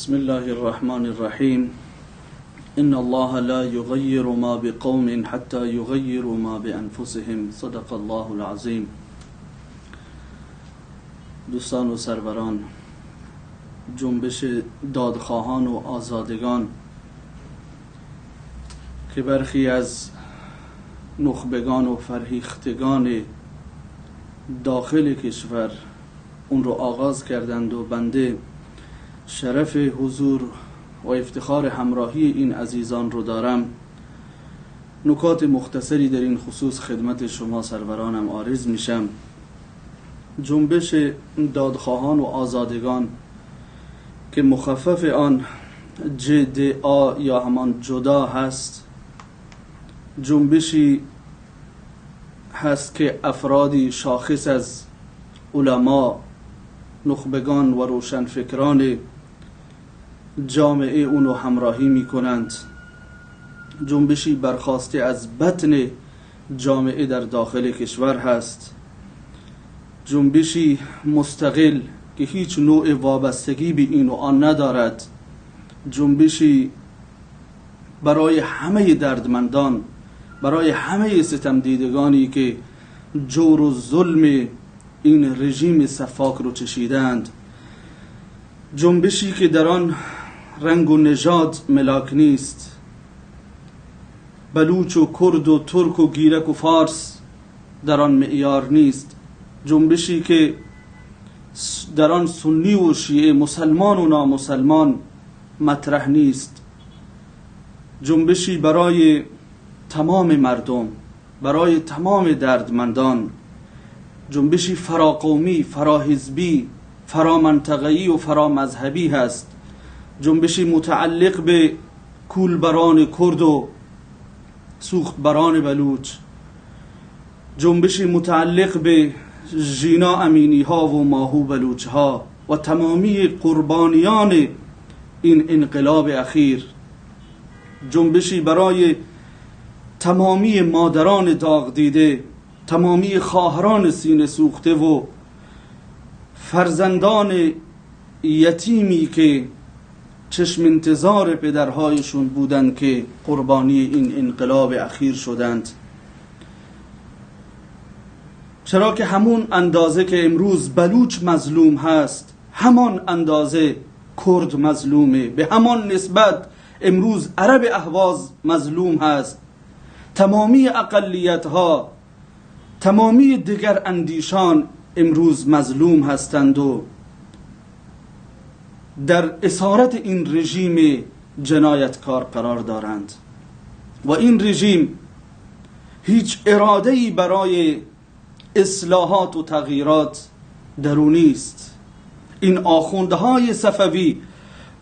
بسم الله الرحمن الرحیم. ان الله لا يغير ما بقوم حتى يغيروا ما بانفسهم. صدق الله العظیم. دوستان و سروران، جنبش دادخواهان و آزادگان که برخی از نخبگان و فرهیختگان داخل کشور اون رو آغاز کردند و بنده شرف حضور و افتخار همراهی این عزیزان رو دارم. نکات مختصری در این خصوص خدمت شما سرورانم عارض میشم. جنبش دادخواهان و آزادگان که مخفف آن JDA یا همان جدا هست، جنبشی هست که افرادی شاخص از علما، نخبگان و روشنفکران جامعه اونو همراهی می کنند. جنبشی برخاسته از بطن جامعه در داخل کشور هست، جنبشی مستقل که هیچ نوع وابستگی به این و آن ندارد، جنبشی برای همه دردمندان، برای همه ستم دیدگانی که جور و ظلم این رژیم سفاک رو چشیدند، جنبشی که در آن رنگ و نژاد ملاک نیست، بلوچ و کرد و ترک و گیلک و فارس در آن معیار نیست، جنبشی که در آن سنی و شیعه، مسلمان و نامسلمان مطرح نیست، جنبشی برای تمام مردم، برای تمام دردمندان، جنبشی فراقومی، فراحزبی، فرامنطقه‌ای و فرامذهبی هست، جنبشی متعلق به کولبران کرد و سوختبران بلوچ، جنبشی متعلق به ژینا امینی ها و ماهو بلوچ ها و تمامی قربانیان این انقلاب اخیر، جنبشی برای تمامی مادران داغ دیده، تمامی خواهران سینه سوخته و فرزندان یتیمی که چشم انتظار پدرهایشون بودند که قربانی این انقلاب اخیر شدند. چرا که همون اندازه که امروز بلوچ مظلوم هست، همان اندازه کرد مظلومه، به همان نسبت امروز عرب اهواز مظلوم هست. تمامی اقلیت ها، تمامی دیگر اندیشان امروز مظلوم هستند و در اسارت این رژیم جنایتکار قرار دارند و این رژیم هیچ اراده‌ای برای اصلاحات و تغییرات درونی است. این آخوندهای صفوی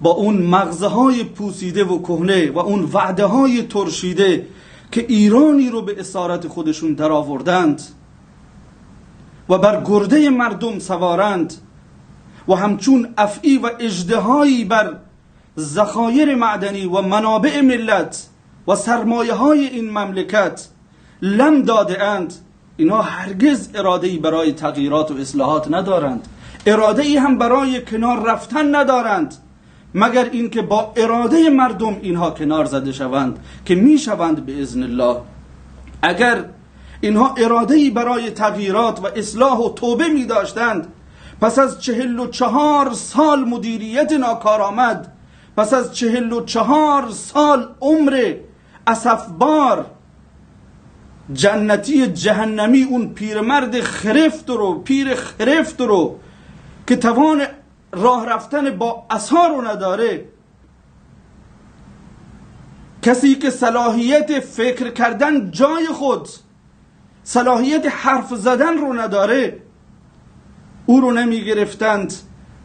با اون مغزهای پوسیده و کهنه و اون وعده‌های ترشیده که ایرانی رو به اسارت خودشون در آوردند و بر گرده مردم سوارند و همچون افعی و اژدهایی بر ذخایر معدنی و منابع ملت و سرمایه های این مملکت لم داده اند، اینا هرگز اراده‌ای برای تغییرات و اصلاحات ندارند، اراده‌ای هم برای کنار رفتن ندارند، مگر اینکه با اراده مردم اینها کنار زده شوند که می شوند به اذن الله. اگر اینها اراده‌ای برای تغییرات و اصلاح و توبه می داشتند، پس از 44 سال مدیریت ناکارآمد، پس از 44 سال عمر اسفبار جنتی جهنمی، اون پیرمرد خرفت رو، پیر خرفت رو که توان راه رفتن با عصا رو نداره، کسی که صلاحیت فکر کردن جای خود، صلاحیت حرف زدن رو نداره، او رو نمی گرفتند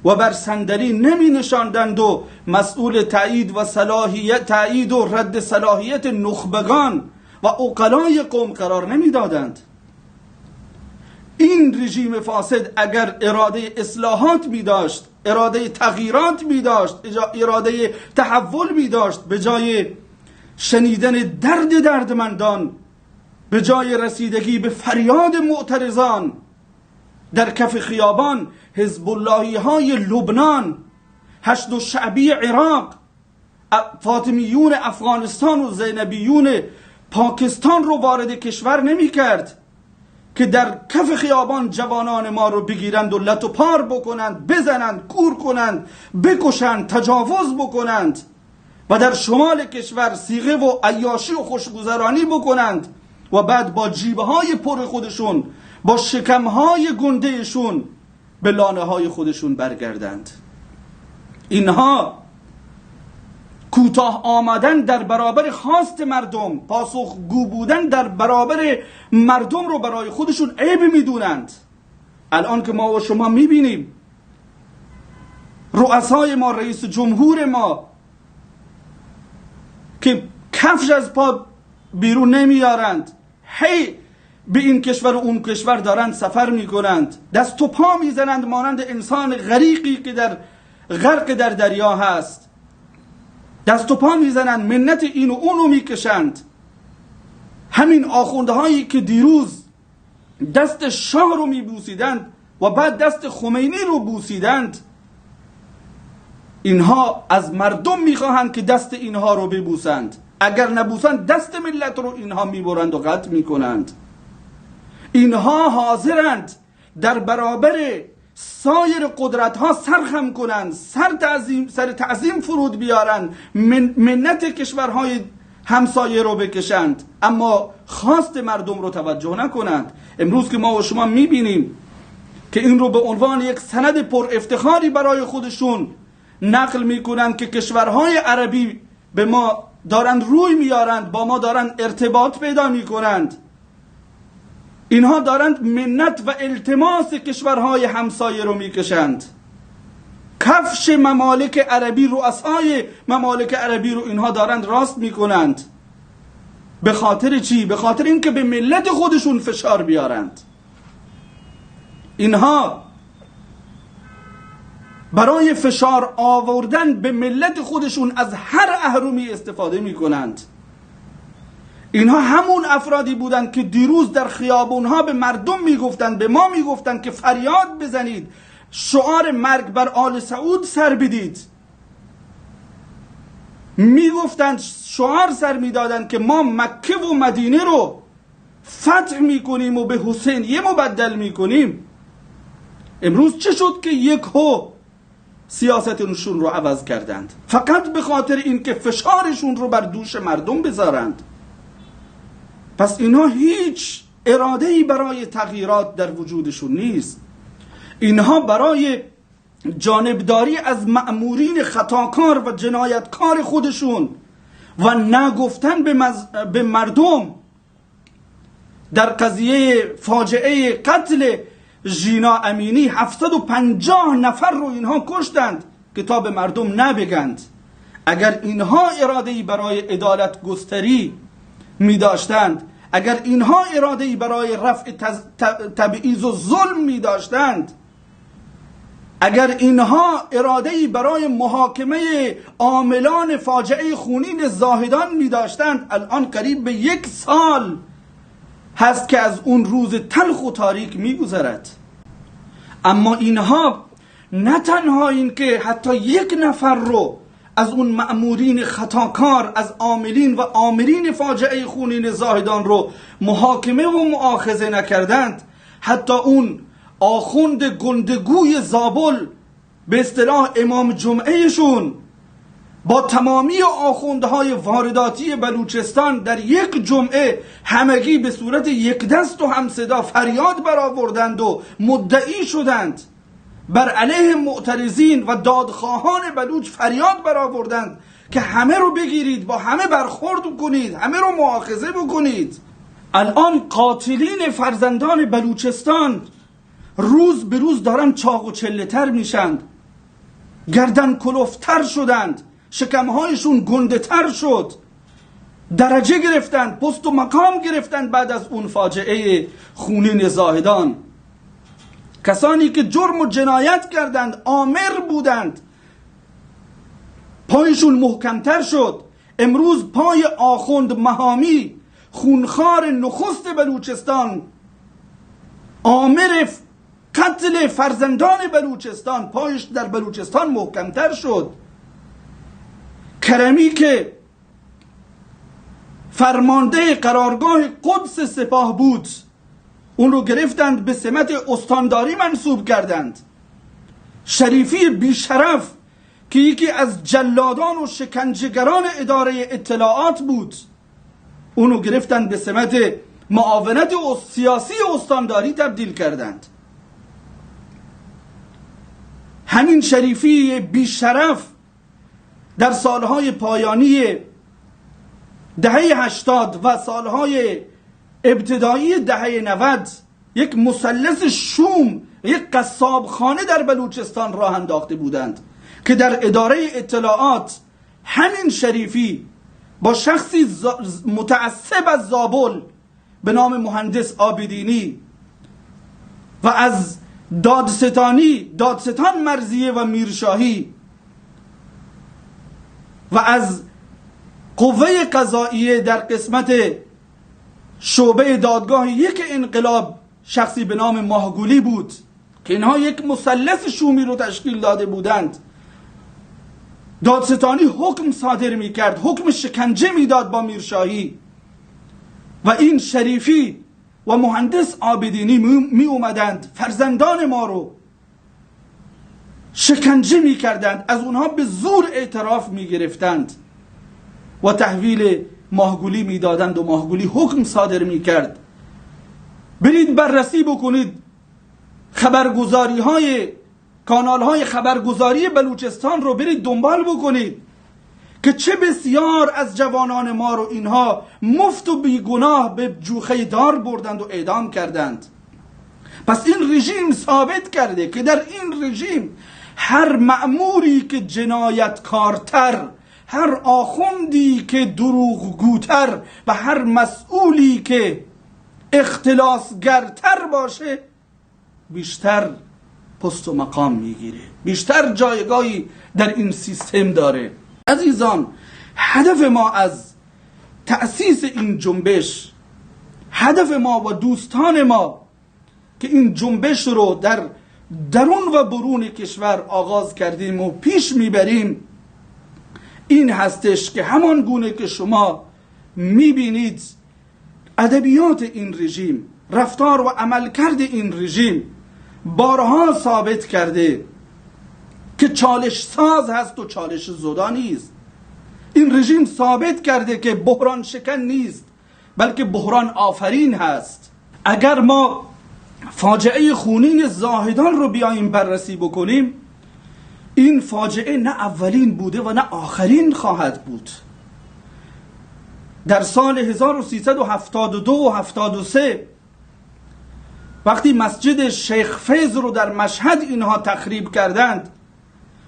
و بر صندلی نمی نشاندند و مسئول تایید و صلاحیت، تایید و رد صلاحیت نخبگان و عقلای قوم قرار نمی دادند. این رژیم فاسد اگر اراده اصلاحات می داشت، اراده تغییرات می داشت، اراده تحول می داشت، به جای شنیدن درد دردمندان، به جای رسیدگی به فریاد معترضان در کف خیابان، حزب اللهی های لبنان هشت شعبی عراق، فاطمیون افغانستان و زینبیون پاکستان رو وارد کشور نمی کرد که در کف خیابان جوانان ما رو بگیرند و لت و پار بکنند، بزنند، کور کنند، بکشند، تجاوز بکنند و در شمال کشور صیغه و عیاشی و خوشگذرانی بکنند و بعد با جیبهای پر خودشون، با شکمهای گندهشون به لانه های خودشون برگردند. اینها کوتاه آمدن در برابر خواست مردم، پاسخگو بودن در برابر مردم رو برای خودشون عیب میدونند. الان که ما و شما میبینیم رؤسای ما، رئیس جمهور ما که کفش از پا بیرون نمیارند، هی به این کشور و اون کشور دارند سفر میکنند، دست و پا میزنند مانند انسان غریقی که در غرق در دریا هست، دست و پا میزنند، منت این و اونو میکشند. همین آخوندهایی که دیروز دست شاه رو میبوسیدند و بعد دست خمینی رو بوسیدند، اینها از مردم میخواهند که دست اینها رو ببوسند. اگر نبوسند دست ملت رو اینها میبرند و قطع میکنند. اینها حاضرند در برابر سایر قدرت ها سرخم کنند، سر تعظیم فرود بیارند، منت کشورهای همسایه رو بکشند، اما خواست مردم رو توجه نکنند. امروز که ما و شما میبینیم که این رو به عنوان یک سند پر افتخاری برای خودشون نقل میکنند که کشورهای عربی به ما دارند روی میارند، با ما دارند ارتباط پیدا میکنند، اینها دارند منت و التماس کشورهای همسایه رو میکشند. کفش ممالک عربی، رؤسای ممالک عربی رو اینها دارند راست میکنند. به خاطر چی؟ به خاطر اینکه به ملت خودشون فشار بیارند. اینها برای فشار آوردن به ملت خودشون از هر اهرمی استفاده میکنند. اینها همون افرادی بودند که دیروز در خیابونها به مردم میگفتند، به ما میگفتند که فریاد بزنید، شعار مرگ بر آل سعود سر بدید. میگفتند، شعار سر میدادند که ما مکه و مدینه رو فتح میکنیم و به حسین یه مبدل میکنیم. امروز چه شد که یک هو سیاستشون رو عوض کردند؟ فقط به خاطر اینکه فشارشون رو بر دوش مردم بذارند. پس اینها هیچ اراده‌ای برای تغییرات در وجودشون نیست. اینها برای جانبداری از مأمورین خطاکار و جنایتکار خودشون و نگفتن به مردم در قضیه فاجعه قتل ژینا امینی 750 نفر رو اینها کشتند که تا به مردم نبگند. اگر اینها اراده‌ای برای عدالت گستری می داشتند، اگر اینها اراده‌ای برای رفع تبعیض و ظلم می داشتند، اگر اینها اراده‌ای برای محاکمه عاملان فاجعه خونین زاهدان می داشتند، الان قریب به 1 سال هست که از اون روز تلخ و تاریک می گذرد. اما اینها نه تنها این که حتی 1 نفر رو از اون مأمورین خطاکار، از عاملین و آمرین فاجعه خونین زاهدان رو محاکمه و مؤاخذه نکردند، حتی اون آخوند گندگوی زابل، به اصطلاح امام جمعهشون، با تمامی آخوندهای وارداتی بلوچستان در یک جمعه همگی به صورت یک دست و همصدا فریاد برآوردند و مدعی شدند، بر علیه معترضین و دادخواهان بلوچ فریاد برآوردند که همه رو بگیرید، با همه برخورد کنید، همه رو مؤاخذه بکنید. الان قاتلین فرزندان بلوچستان روز به روز دارن چاق و چله تر میشند، گردن کلفتر شدند، شکمهایشون گنده تر شد، درجه گرفتند، پست و مقام گرفتند بعد از اون فاجعه خونین زاهدان. کسانی که جرم و جنایت کردند، آمر بودند، پایشون محکمتر شد. امروز پای آخوند مهامی، خونخوار نخست بلوچستان، آمر قتل قتل فرزندان بلوچستان پایش در بلوچستان محکمتر شد. کرمی که فرمانده قرارگاه قدس سپاه بود اون رو گرفتند به سمت استانداری منصوب کردند. شریفی بیشرف که یکی از جلادان و شکنجهگران اداره اطلاعات بود اون رو گرفتند به سمت معاونت سیاسی استانداری تبدیل کردند. همین شریفی بیشرف در سالهای پایانی دهه 80 و سالهای ابتدایی دهه 90 یک مثلث شوم، یک قصابخانه در بلوچستان راه انداخته بودند که در اداره اطلاعات همین شریفی با شخصی متعصب از زابل به نام مهندس عابدینی و از دادستان مرضیه و میرشاهی و از قوه قضاییه در قسمت شعبه دادگاه یک انقلاب شخصی به نام ماهگولی بود که اینها یک مثلث شومی رو تشکیل داده بودند. دادستانی حکم صادر می کرد، حکم شکنجه می داد با میرشاهی و این شریفی و مهندس عابدینی می اومدند فرزندان ما رو شکنجه می کردند، از اونها به زور اعتراف می گرفتند و تحویل ماهگولی می دادند و ماهگولی حکم صادر می کرد. برید بررسی بکنید خبرگزاری های کانال های خبرگزاری بلوچستان رو، برید دنبال بکنید که چه بسیار از جوانان ما رو اینها مفت و بیگناه به جوخه دار بردند و اعدام کردند. پس این رژیم ثابت کرده که در این رژیم هر مأموری که جنایتکارتر، هر آخوندی که دروغگوتر و هر مسئولی که اختلاسگرتر باشه بیشتر پست و مقام میگیره، بیشتر جایگاهی در این سیستم داره. عزیزان، هدف ما از تأسیس این جنبش، هدف ما و دوستان ما که این جنبش رو در درون و برون کشور آغاز کردیم و پیش میبریم این هستش که همان گونه که شما میبینید ادبیات این رژیم، رفتار و عملکرد این رژیم بارها ثابت کرده که چالش ساز هست و چالش زدا نیست. این رژیم ثابت کرده که بحران شکن نیست بلکه بحران آفرین هست. اگر ما فاجعه خونین زاهدان رو بیاییم بررسی بکنیم، این فاجعه نه اولین بوده و نه آخرین خواهد بود. در سال 1372 و 73 وقتی مسجد شیخ فیض رو در مشهد اینها تخریب کردند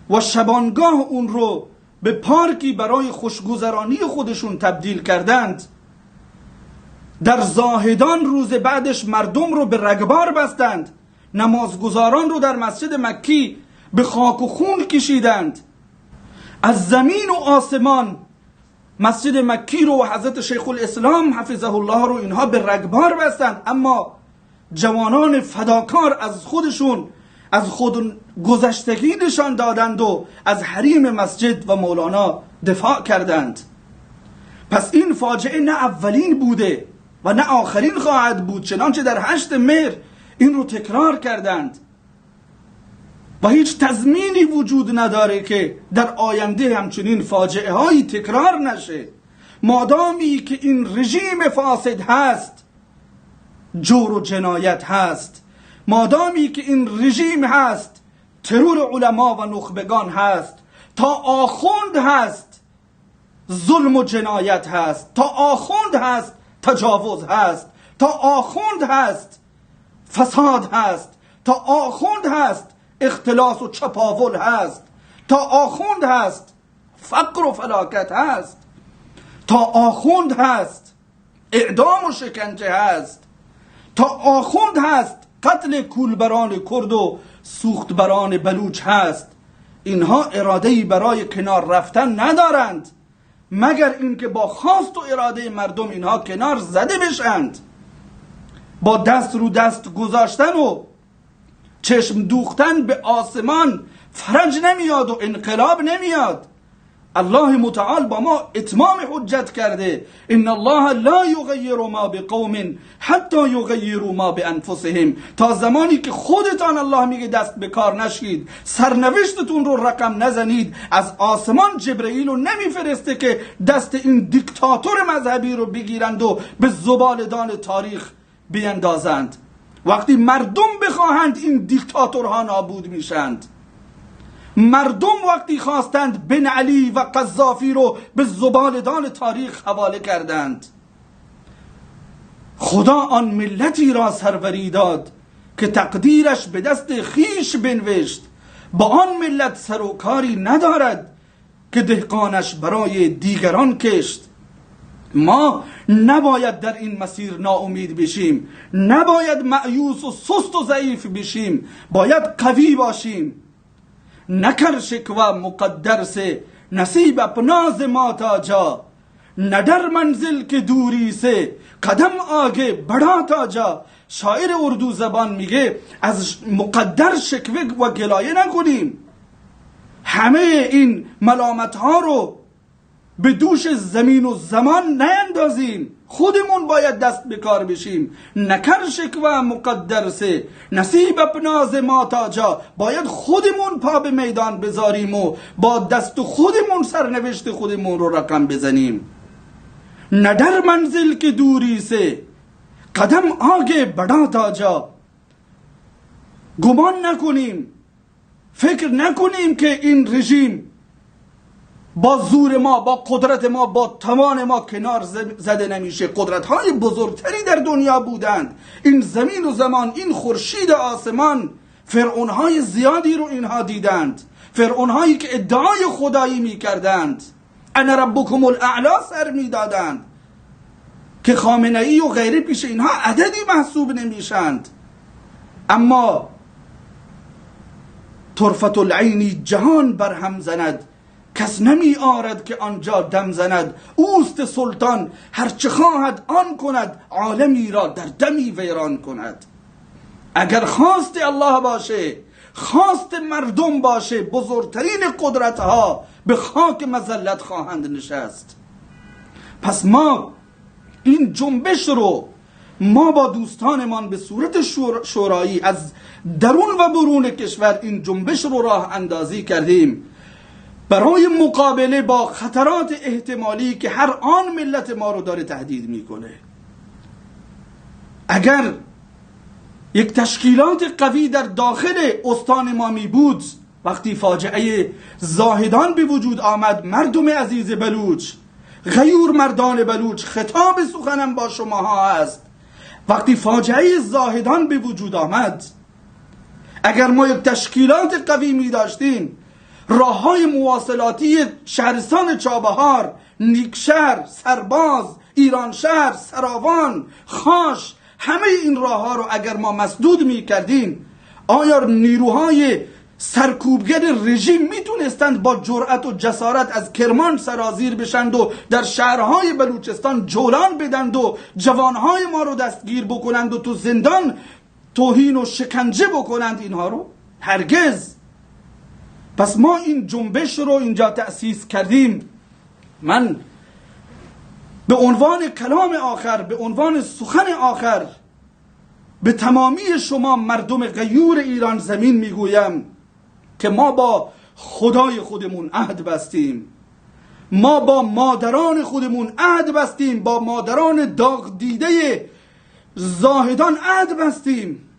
و شبانگاه اون رو به پارکی برای خوشگذرانی خودشون تبدیل کردند، در زاهدان روز بعدش مردم رو به رگبار بستند، نمازگزاران رو در مسجد مکی به خاک و خون کشیدند، از زمین و آسمان مسجد مکی رو و حضرت شیخ الاسلام حفظه الله رو اینها به رگبار بستند، اما جوانان فداکار از خودشون از خود گذشتگی نشان دادند و از حریم مسجد و مولانا دفاع کردند. پس این فاجعه نه اولین بوده و نه آخرین خواهد بود، چنانچه در 8 مهر این رو تکرار کردند و هیچ تضمینی وجود نداره که در آینده همچنین فاجعه هایی تکرار نشه. مادامی که این رژیم فاسد هست، جور و جنایت هست، مادامی که این رژیم هست، ترور علما و نخبگان هست، تا آخوند هست ظلم و جنایت هست، تا آخوند هست تجاوز هست، تا آخوند هست فساد هست، تا آخوند هست اختلاس و چپاول هست، تا آخوند هست فقر و فلاکت هست، تا آخوند هست اعدام و شکنجه هست، تا آخوند هست قتل کولبران کرد و سوختبران بلوچ هست. اینها اراده‌ای برای کنار رفتن ندارند مگر اینکه با خواست و اراده مردم اینها کنار زده بشند. با دست رو دست گذاشتن و چشم دوختن به آسمان فرج نمیاد و انقلاب نمیاد. الله متعال با ما اتمام حجت کرده ان الله لا یغیر ما بقوم حتی یغیروا ما بانفسهم. تا زمانی که خودتان الله میگه دست به کار نشید، سرنوشتتون رو رقم نزنید، از آسمان جبرئیل رو نمیفرسته که دست این دیکتاتور مذهبی رو بگیرند و به زبالدان تاریخ بیندازند. وقتی مردم بخواهند این دیکتاتورها نابود میشند. مردم وقتی خواستند بن علی و قذافی رو به زبالدان تاریخ حواله کردند. خدا آن ملتی را سروری داد که تقدیرش به دست خیش بنوشت، با آن ملت سر و کاری ندارد که دهقانش برای دیگران کشت. ما نباید در این مسیر ناامید بشیم، نباید مایوس و سست و ضعیف بشیم، باید قوی باشیم. نکر شکوه مقدر سے نصیب اپنا ز ماتا جا، نہ در منزل کے دوری سے قدم آگے بڑھا تا جا. شاعر اردو زبان میگه از مقدر شکوه و گلایه نکنیم، همه این ملامت ها رو به دوش زمین و زمان نیندازیم، خودمون باید دست به کار بشیم. نکر شکوه مقدر سے نصیب اپنا ز ماتا جا، باید خودمون پا به میدان بذاریم و با دست خودمون سرنوشت خودمون رو رقم بزنیم. نہ در منزل کی دوری سے قدم آگے بڑھا تا جا. گمان نکنیم، فکر نکنیم که این رژیم با زور ما، با قدرت ما، با توان ما کنار زده نمیشه. قدرت‌های بزرگتری در دنیا بودند. این زمین و زمان، این خورشید آسمان، فرعون‌های زیادی رو اینها دیدند. فرعون‌هایی که ادعای خدایی میکردند، انا ربکم الاعلی سر میدادند، که خامنه‌ای و غیره پیش اینها عددی محسوب نمیشند. اما طرفت العینی جهان برهم زند، کس نمی آرد که آنجا دم زند. اوست سلطان هرچه خواهد آن کند، عالمی را در دمی ویران کند. اگر خواست الله باشه، خواست مردم باشه، بزرگترین قدرتها به خاک مذلت خواهند نشست. پس ما این جنبش رو ما با دوستانمان به صورت شورایی از درون و برون کشور این جنبش رو راه اندازی کردیم برای مقابله با خطرات احتمالی که هر آن ملت ما رو داره تهدید میکنه. اگر یک تشکیلات قوی در داخل استان ما می بود، وقتی فاجعه زاهدان به وجود آمد، مردم عزیز بلوچ، غیور مردان بلوچ، خطاب سخنم با شماها است، وقتی فاجعه زاهدان به وجود آمد، اگر ما یک تشکیلات قوی می داشتیم، راه های مواصلاتی شهرستان چابهار، نیکشهر، سرباز، ایرانشهر، سراوان، خاش، همه این راه ها رو اگر ما مسدود می کردیم، آیا نیروهای سرکوبگر رژیم میتونستند با جرأت و جسارت از کرمان سرازیر بشند و در شهرهای بلوچستان جولان بدند و جوانهای ما رو دستگیر بکنند و تو زندان توهین و شکنجه بکنند اینها رو؟ هرگز. پس ما این جنبش رو اینجا تأسیس کردیم. من به عنوان کلام آخر، به عنوان سخن آخر به تمامی شما مردم غیور ایران زمین میگویم که ما با خدای خودمون عهد بستیم، ما با مادران خودمون عهد بستیم، با مادران داغ دیده زاهدان عهد بستیم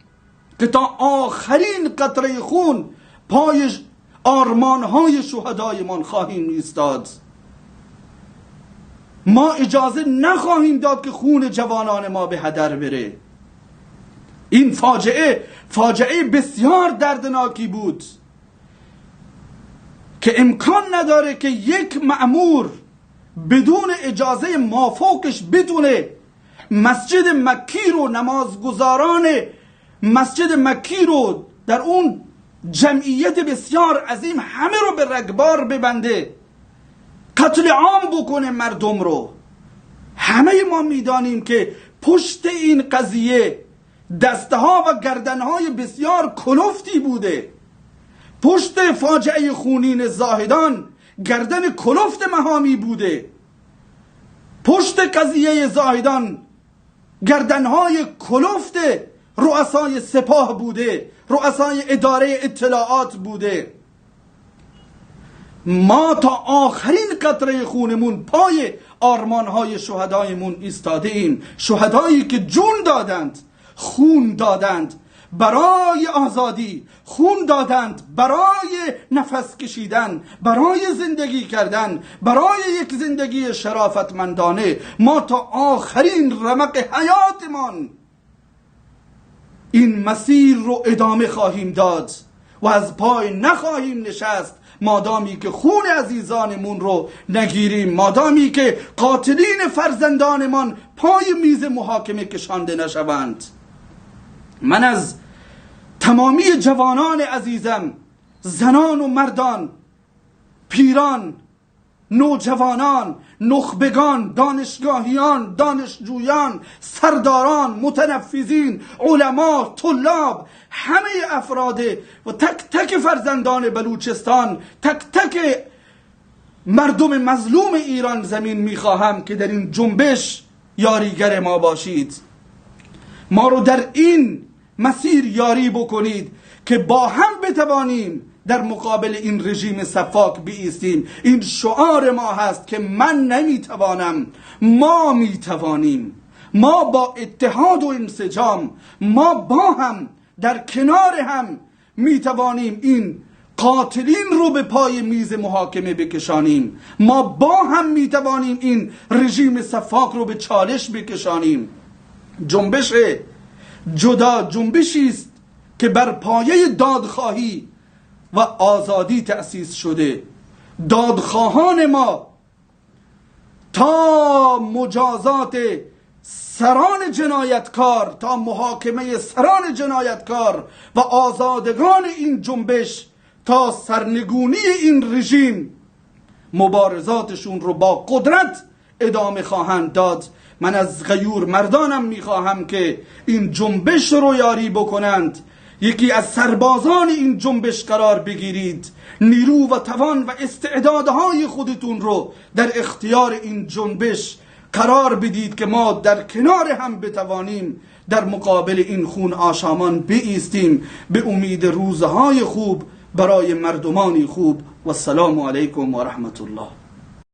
که تا آخرین قطره خون پای آرمانهای شهدایمان خواهیم ایستاد. ما اجازه نخواهیم داد که خون جوانان ما به هدر بره. این فاجعه بسیار دردناکی بود که امکان نداره که یک مأمور بدون اجازه مافوقش بدونه مسجد مکی رو، نمازگزاران مسجد مکی رو در اون جمعیت بسیار عظیم همه رو به رگبار ببنده، قتل عام بکنه مردم رو. همه ما میدانیم که پشت این قضیه دستها و گردنهای بسیار کلفتی بوده. پشت فاجعه خونین زاهدان گردن کلفت مهامی بوده. پشت قضیه زاهدان گردنهای کلفت رؤسای سپاه بوده، رؤسای اداره اطلاعات بوده. ما تا آخرین قطره خونمون پای آرمانهای شهدایمون ایستاده ایم. شهدایی که جون دادند، خون دادند برای آزادی، خون دادند برای نفس کشیدن، برای زندگی کردن، برای یک زندگی شرافتمندانه. ما تا آخرین رمق حیاتمان این مسیر رو ادامه خواهیم داد و از پای نخواهیم نشست مادامی که خون عزیزانمون رو نگیریم، مادامی که قاتلین فرزندانمان پای میز محاکمه کشانده نشوند. من از تمامی جوانان عزیزم، زنان و مردان، پیران، نوجوانان، نخبگان، دانشگاهیان، دانشجویان، سرداران، متنفذین، علما، طلاب، همه افراد و تک تک فرزندان بلوچستان، تک تک مردم مظلوم ایران زمین میخواهم که در این جنبش یاریگر ما باشید. ما رو در این مسیر یاری بکنید که با هم بتوانیم در مقابل این رژیم سفاک بایستیم. این شعار ما هست که من نمیتوانم، ما میتوانیم. ما با اتحاد و انسجام، ما با هم در کنار هم میتوانیم این قاتلین رو به پای میز محاکمه بکشانیم. ما با هم میتوانیم این رژیم سفاک رو به چالش بکشانیم. جنبش جدا جنبشی است که بر پایه دادخواهی و آزادی تأسیس شده. دادخواهان ما تا مجازات سران جنایتکار، تا محاکمه سران جنایتکار و آزادگان این جنبش، تا سرنگونی این رژیم مبارزاتشون رو با قدرت ادامه خواهند داد. من از غیور مردانم میخواهم که این جنبش رو یاری بکنند. یکی از سربازان این جنبش قرار بگیرید. نیرو و توان و استعدادهای خودتون رو در اختیار این جنبش قرار بدید که ما در کنار هم بتوانیم در مقابل این خون آشامان بایستیم، به امید روزهای خوب برای مردمانی خوب. و السلام علیکم و رحمت الله.